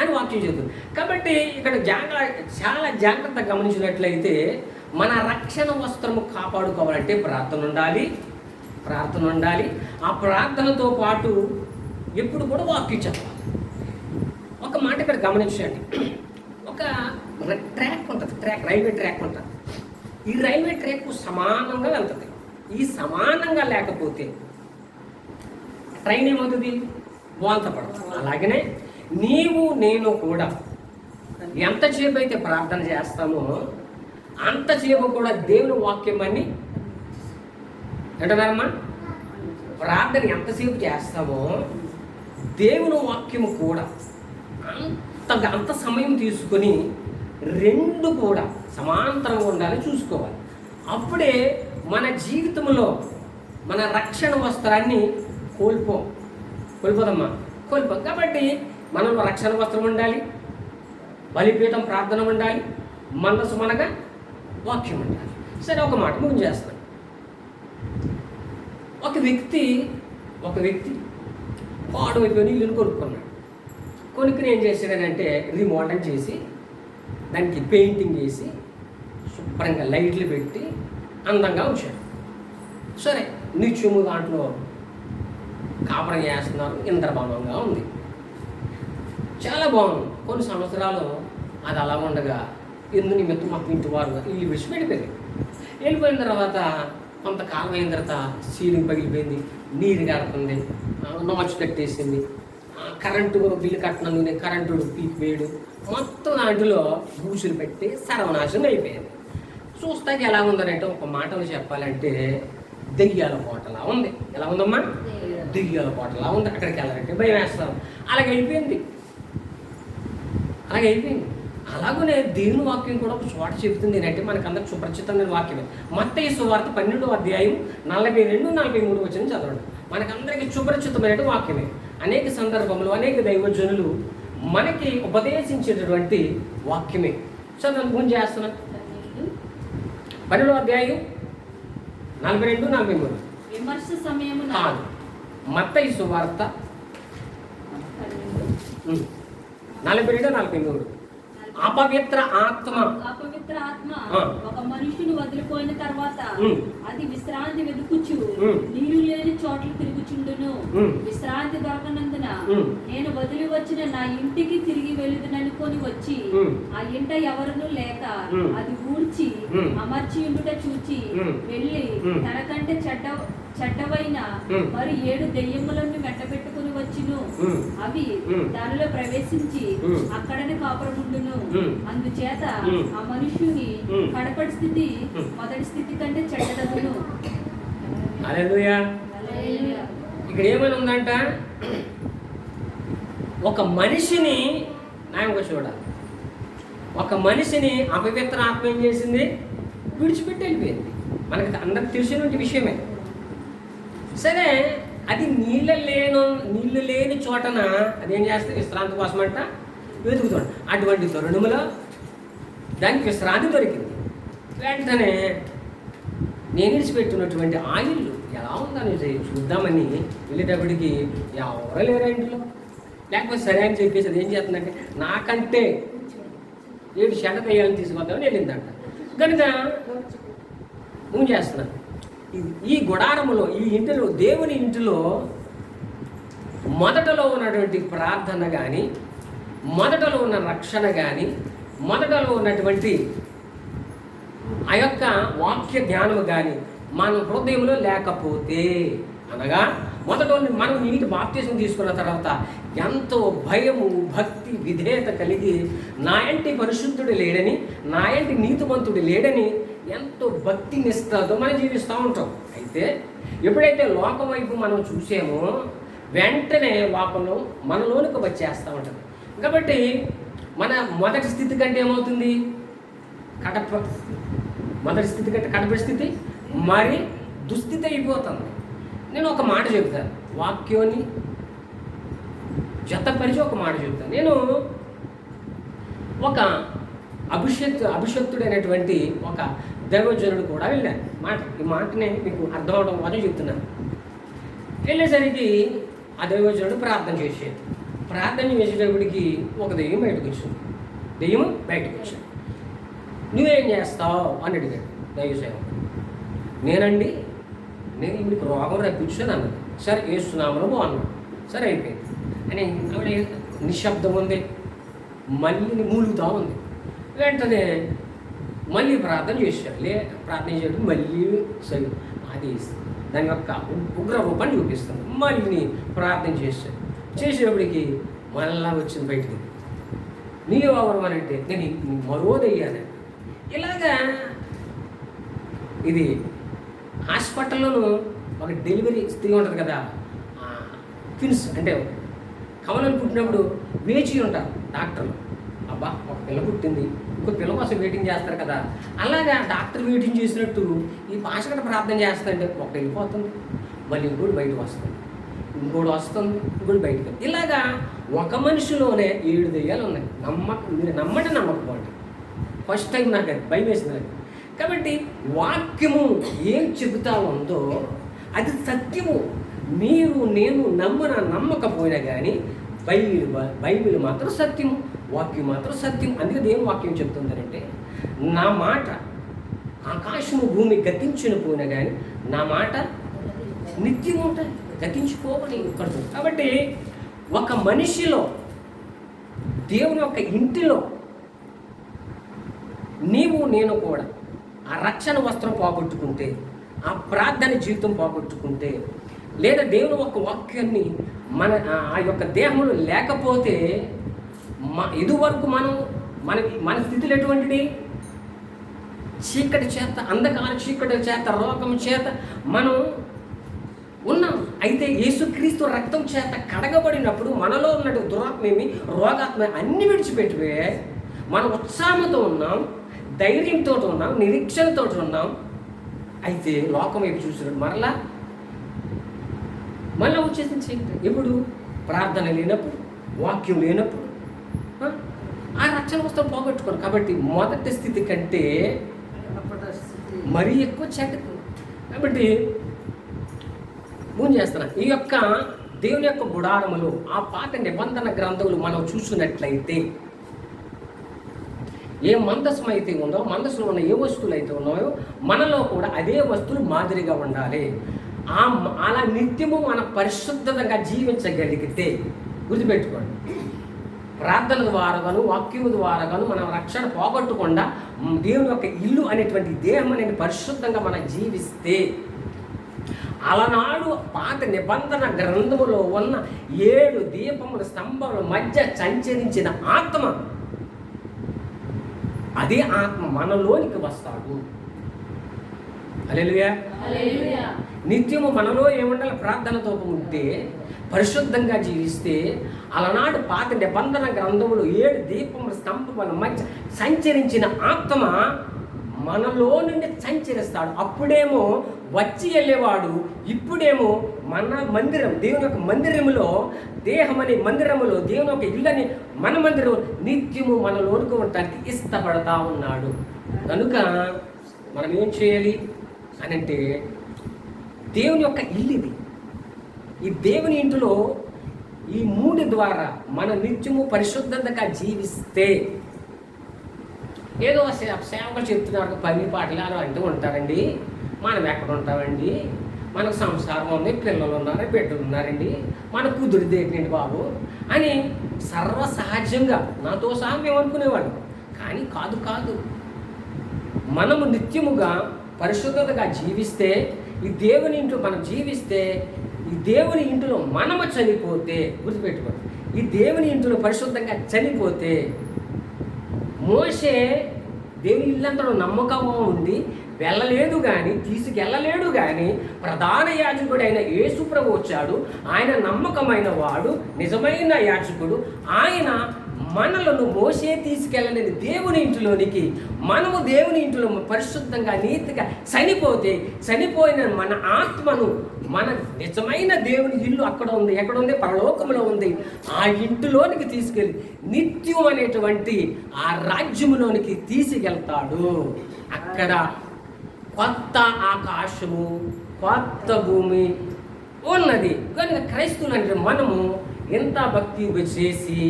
అని వాక్యం చెబుతుంది. కాబట్టి ఇక్కడ చాలా జాగ్రత్తగా గమనించినట్లయితే మన రక్షణ వస్త్రము కాపాడుకోవాలంటే ప్రార్థన ఉండాలి. ఆ ప్రార్థనతో పాటు ఎప్పుడు కూడా వాక్యం చదవాలి. ఒక మాట ఇక్కడ గమనించండి. ఒక ట్రాక్ ఉంటుంది, రైల్వే ట్రాక్ ఉంటుంది. ఈ రైల్వే ట్రాక్ సమానంగా వెళ్తుంది. ఈ సమానంగా లేకపోతే ట్రైన్ ఏమవుతుంది? బోల్త పడుతుంది. అలాగనే నేను కూడా ఎంతసేపు అయితే ప్రార్థన చేస్తామో అంతసేపు కూడా దేవుని వాక్యం అని అంటున్నారమ్మా. ప్రార్థన ఎంతసేపు చేస్తామో దేవుని వాక్యము కూడా అంత సమయం తీసుకొని 2 కూడా సమాంతరంగా ఉండాలని చూసుకోవాలి. అప్పుడే మన జీవితంలో మన రక్షణ వస్త్రాన్ని కోల్పోదమ్మా. కాబట్టి మనలో రక్షణ వస్త్రం ఉండాలి, బలిపీఠం ప్రార్థన ఉండాలి, మనసు మనగా వాక్యం ఉండాలి. సరే, ఒక మాట ముందు చేస్తాను. ఒక వ్యక్తి పాడు అయిపోయి ఇల్లుని కొనుక్కున్నాడు. కొనుక్కుని ఏం చేశాడనంటే రీమోడల్ చేసి దానికి పెయింటింగ్ చేసి శుభ్రంగా లైట్లు పెట్టి అందంగా ఉంచాడు. సరే, నిత్యము దాంట్లో కాపురం చేస్తున్నారు, ఇంద్రభవనంగా ఉంది, చాలా బాగుంది. కొన్ని సంవత్సరాలు అది అలా ఉండగా నిమిత్తం మాకు ఇంటి వారు ఇల్లు విడిచి వెళ్ళిపోయిన తర్వాత కొంతకాలం అయిన తర్వాత సీలింగ్ పగిలిపోయింది, నీరు కారుతుంది, నాచు కట్టేసింది, కరెంటు బిల్లు కట్టినందుకు కరెంటు పీకిపోయాడు, మొత్తం దాంట్లో బూసులు పెట్టి సర్వనాశనం అయిపోయింది. చూస్తాకి ఎలా ఉందనంటే ఒక మాటలు చెప్పాలంటే దెయ్యాల కోటలా ఉంది. ఎలా ఉందమ్మా? దెయ్యాల కోటలా ఉంది. అక్కడికి వెళ్ళాలంటే భయం వేస్తాం. అలాగే అయిపోయింది. అలాగనే దేవుని వాక్యం కూడా ఒక చోట చెబుతుంది ఏంటంటే మనకందరికి సుపరిచితమైన వాక్యమే. మత్తయి సువార్త 12వ అధ్యాయం 42-43 వచనం చదవండి. మనకందరికీ సుపరిచితమైన వాక్యమే. అనేక సందర్భంలో అనేక దైవజనులు మనకి ఉపదేశించేటటువంటి వాక్యమే. చదవండి, గురించి చేస్తున్నాను. 12వ అధ్యాయం 42-43. విమర్శ సమయము కాదు, మత్తయి సువార్త 42-43. అపవిత్ర ఆత్మ ఒక మనుషుని వదిలిపోయిన తర్వాత అది విశ్రాంతి వెతుకుచు నీరు లేని చోట్ల తిరుగుచుండును. విశ్రాంతి దొరకనందున నేను వదిలి వచ్చిన నా ఇంటికి తిరిగి వెళ్ళుదుననుకొని వచ్చి ఆ ఇంట ఎవరును లేక అది ఊడ్చి అమర్చి ఉండుట చూచి వెళ్ళి తనకంటే చెడ్డవైన మరి 7 దెయ్యములను వెంటబెట్టుకుని వచ్చును. అవి దానిలో ప్రవేశించి అక్కడనే కాపురముండును. అందుచేత ఆ మనుష్యుని కడపడి స్థితి మొదటి స్థితి కంటే చెడ్డదగును. హల్లెలూయా. హల్లెలూయా. ఇక్కడ ఏమైనా ఉందంట, ఒక మనిషిని న్యాయంగా చూడాలి. ఒక మనిషిని అపవిత్ర ఆత్మ ఏం చేసింది? విడిచిపెట్టి వెళ్ళిపోయింది. మనకి అందరికి తెలిసినటువంటి విషయమే. సరే, అది నీళ్ళు లేని చోటన అదేం చేస్తే విశ్రాంతి కోసం అంట వెతుకుతాడు. అటువంటి తరుణములో దానికి విశ్రాంతి దొరికింది. వెంటనే నేను విడిచిపెట్టినటువంటి ఆ ఇల్లు ఎలా ఉందని చూద్దామని వెళ్ళేటప్పటికి ఎవరో లేరా ఇంట్లో. లేకపోతే సరే అని చెప్పేసి అది ఏం చేస్తుందంటే నాకంటే 7 చెడ్డ దెయ్యాలను తీసుకొద్దామని వెళ్ళిందంట. కనుక నువ్వు చేస్తున్నాను ఈ గుడారములో, ఈ ఇంటిలో, దేవుని ఇంటిలో మొదటలో ఉన్నటువంటి ప్రార్థన కానీ, మొదటలో ఉన్న రక్షణ కానీ, మొదటలో ఉన్నటువంటి ఆ యొక్క వాక్య జ్ఞానము కానీ మన హృదయంలో లేకపోతే, అనగా మొదట మనం నీటి బాప్తిజం తీసుకున్న తర్వాత ఎంతో భయము, భక్తి, విధేయత కలిగి నా ఇంటి పరిశుద్ధుడు లేడని, నా ఇంటి నీతిమంతుడు లేడని ఎంతో భక్తి నిష్ఠతో మనం జీవిస్తూ ఉంటాం. అయితే ఎప్పుడైతే లోకం వైపు మనం చూసామో వెంటనే లోకంలో మనలోనికి వచ్చేస్తూ ఉంటుంది. కాబట్టి మన మొదటి స్థితి కంటే ఏమవుతుంది? మొదటి స్థితి కంటే కడప స్థితి మరి దుస్థితి అయిపోతుంది. నేను ఒక మాట చెప్తాను, వాక్యాన్ని జతపరిచి ఒక మాట చెప్తాను. నేను ఒక అభిషక్తుడైనటువంటి ఒక దైవజనుడు కూడా వెళ్ళాను. ఈ మాటనే మీకు అర్థం అవడం కోసం చెప్తున్నాను. వెళ్ళేసరికి ఆ దైవజనుడు ప్రార్థన చేసేటప్పటికి ఒక దెయ్యం బయటకు వచ్చింది. నువ్వేం చేస్తావు అని అడిగాడు దైవసేవకుడు. నేనండి, నేను ఇప్పుడు రోగం రప్పించాను అన్నది. సరే వేస్తున్నామని బాగున్నాడు. సరే అయిపోయింది అని ఆవిడ నిశ్శబ్దం ఉంది, మళ్ళీ మూలుగుతూ ఉంది. వెంటనే మళ్ళీ ప్రార్థన చేశాడు. ప్రార్థన చేయడం మళ్ళీ సరి అది దాని యొక్క ఉగ్ర రూపాన్ని చూపిస్తుంది. మళ్ళీ ప్రార్థన చేసేటప్పటికి మళ్ళా వచ్చింది బయటికి. నీవు ఎవరు అని అంటే నేను మరో దెయ్యాను. ఇలాగా ఇది హాస్పిటల్లోనూ ఒక డెలివరీ స్త్రీ ఉంటుంది కదా, ట్విన్స్ అంటే కవలలు పుట్టినప్పుడు వేచి ఉంటారు డాక్టర్లు. అబ్బా ఒక పిల్ల పుట్టింది, ఇంకో పిల్ల కోసం వెయిటింగ్ చేస్తారు కదా, అలాగా డాక్టర్ వెయిటింగ్ చేసినట్టు ఈ భాషగట ప్రార్థన చేస్తుంటే ఒకటి వెళ్ళిపోతుంది, మళ్ళీ ఇంకోటి బయటకు వస్తుంది, ఇంకోటి వస్తుంది, ఇంకోటి బయటకు. ఇలాగా ఒక మనిషిలోనే 7 దెయ్యాలు ఉన్నాయి. మీరు నమ్మకపోండి. ఫస్ట్ టైం నాకు అది భయం వేసింది. కాబట్టి వాక్యము ఏం చెబుతా ఉందో అది సత్యము. మీరు నేను నమ్మకపోయినా కానీ బైబిల్ మాత్రం సత్యము, వాక్యం మాత్రం సత్యం. అందుకే దేవుని వాక్యం చెప్తుందంటే నా మాట ఆకాశము భూమి గతించిన పోయినా కానీ నా మాట నిత్యం ఉంటుంది, గతించుకోవని కడుతుంది. కాబట్టి ఒక మనిషిలో, దేవుని యొక్క ఇంటిలో నీవు నేను కూడా ఆ రక్షణ వస్త్రం పోగొట్టుకుంటే, ఆ ప్రార్థన జీవితం పోగొట్టుకుంటే, లేదా దేవుని యొక్క వాక్యాన్ని ఆ యొక్క దేహంలో లేకపోతే ఇదివరకు మన స్థితిలో ఎటువంటిది? చీకటి చేత, అంధకార చీకటి చేత, రోగం చేత మనం ఉన్నాం. అయితే యేసుక్రీస్తు రక్తం చేత కడగబడినప్పుడు మనలో ఉన్నట్టు దురాత్మేమి, రోగాత్మ అన్ని విడిచిపెట్టిపోయే మనం ఉత్సాహంతో ఉన్నాం, ధైర్యంతో ఉన్నాం, నిరీక్షణతో ఉన్నాం. అయితే లోకం వైపు చూసినప్పుడు మళ్ళీ వచ్చేసింది చీకటి. ఎప్పుడు? ప్రార్థన లేనప్పుడు, వాక్యం లేనప్పుడు, ఆ రక్షణ వస్త్రం పోగొట్టుకోరు. కాబట్టి మొదటి స్థితి కంటే మరీ ఎక్కువ చెడ్డది. కాబట్టి భూమి చేస్తున్నాను. ఈ యొక్క దేవుని యొక్క గుడారములు, ఆ పాత నిబంధన గ్రంథములు మనం చూసినట్లయితే ఏ మందస్సు అయితే ఉందో, మందస్సులో ఉన్న ఏ వస్తువులు అయితే ఉన్నాయో మనలో కూడా అదే వస్తువులు మాదిరిగా ఉండాలి. అలా నిత్యము మన పరిశుద్ధంగా జీవించగలిగితే, గుర్తుపెట్టుకోండి, ప్రార్థన ద్వారాగాను వాక్యం ద్వారాగాను మనం రక్షణ పోగొట్టకుండా దేవుని యొక్క ఇల్లు అనేటువంటి దేహం అనేది పరిశుద్ధంగా మనం జీవిస్తే, అలనాడు పాత నిబంధన గ్రంథములో ఉన్న 7 దీపముల స్తంభముల మధ్య సంచరించిన ఆత్మ, అదే ఆత్మ మనలోనికి వస్తాడు. హల్లెలూయా. నిత్యము మనలో ఏముండాలి? ప్రార్థన తోపం ఉంటే, పరిశుద్ధంగా జీవిస్తే, అలనాడు పాత నిబంధన గ్రంథములు 7 దీపముల స్తంభముల మధ్య సంచరించిన ఆత్మ మనలో నుండి సంచరిస్తాడు. అప్పుడేమో వచ్చి వెళ్ళేవాడు, ఇప్పుడేమో మన మందిరం, దేవుని యొక్క మందిరములో, దేహం అనే మందిరములో, దేవుని యొక్క ఇల్లని మన మందిరం నిత్యము మనలోనికి ఉండటానికి ఇష్టపడతా ఉన్నాడు. కనుక మనం ఏం చేయాలి అని అంటే, దేవుని యొక్క ఇల్లు ఇది. ఈ దేవుని ఇంటిలో ఈ 3 ద్వారా మనం నిత్యము పరిశుద్ధతగా జీవిస్తే, ఏదో సేవకులు చెప్తున్నారు పని పాటలు అని అంటూ ఉంటారండి. మనం ఎక్కడ ఉంటామండి? మనకు సంసారం ఉంది, పిల్లలు ఉన్నారు, బిడ్డలు ఉన్నారండి, మన కుదురు దేటండి బాబు అని సర్వసహజంగా నాతో సహా మేము అనుకునేవాళ్ళం. కానీ కాదు, మనము నిత్యముగా పరిశుద్ధతగా జీవిస్తే, ఈ దేవుని ఇంట్లో మనం జీవిస్తే, ఈ దేవుని ఇంటిలో మనము చనిపోతే, గుర్తుపెట్టుకోండి, ఈ దేవుని ఇంటిలో పరిశుద్ధంగా చనిపోతే, మోషే దేవుని ఇల్లంతలో నమ్మకంగా ఉండి వెళ్ళలేడు కానీ, తీసుకెళ్ళలేడు కానీ, ప్రధాన యాజకుడైన యేసు ప్రభు వచ్చాడు. ఆయన నమ్మకమైన వాడు, నిజమైన యాజకుడు. ఆయన మనలను మోసే తీసుకెళ్ళలేని దేవుని ఇంటిలోనికి, మనము దేవుని ఇంటిలో పరిశుద్ధంగా నీతిగా చనిపోతే, చనిపోయిన మన ఆత్మను, మన నిజమైన దేవుని ఇల్లు అక్కడ ఉంది. ఎక్కడ ఉంది? పరలోకంలో ఉంది. ఆ ఇంటిలోనికి తీసుకెళ్ళి నిత్యం అనేటువంటి ఆ రాజ్యములోనికి తీసుకెళ్తాడు. అక్కడ కొత్త ఆకాశము, కొత్త భూమి ఉన్నది. కనుక క్రైస్తవులు అంటే మనము ఎంత భక్తి చేసి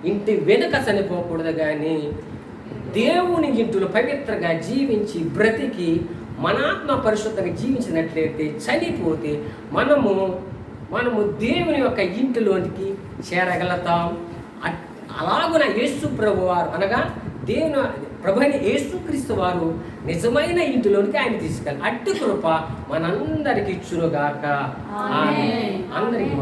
ఇంటి వెనుక చనిపోకూడదు, కానీ దేవుని ఇంటిలో పవిత్రంగా జీవించి బ్రతికి మన ఆత్మ పరిశుద్ధంగా జీవించినట్లయితే, చనిపోతే మనము దేవుని యొక్క ఇంటిలోనికి చేరగలుగుతాం. అలాగున యేసు ప్రభు వారు, అనగా దేవుని ప్రభు అయిన యేసుక్రీస్తు వారు నిజమైన ఇంటిలోనికి ఆయన తీసుకెళ్ళాలి. అట్టి కృప మనందరికి ఇచ్చునుగాక. అందరికీ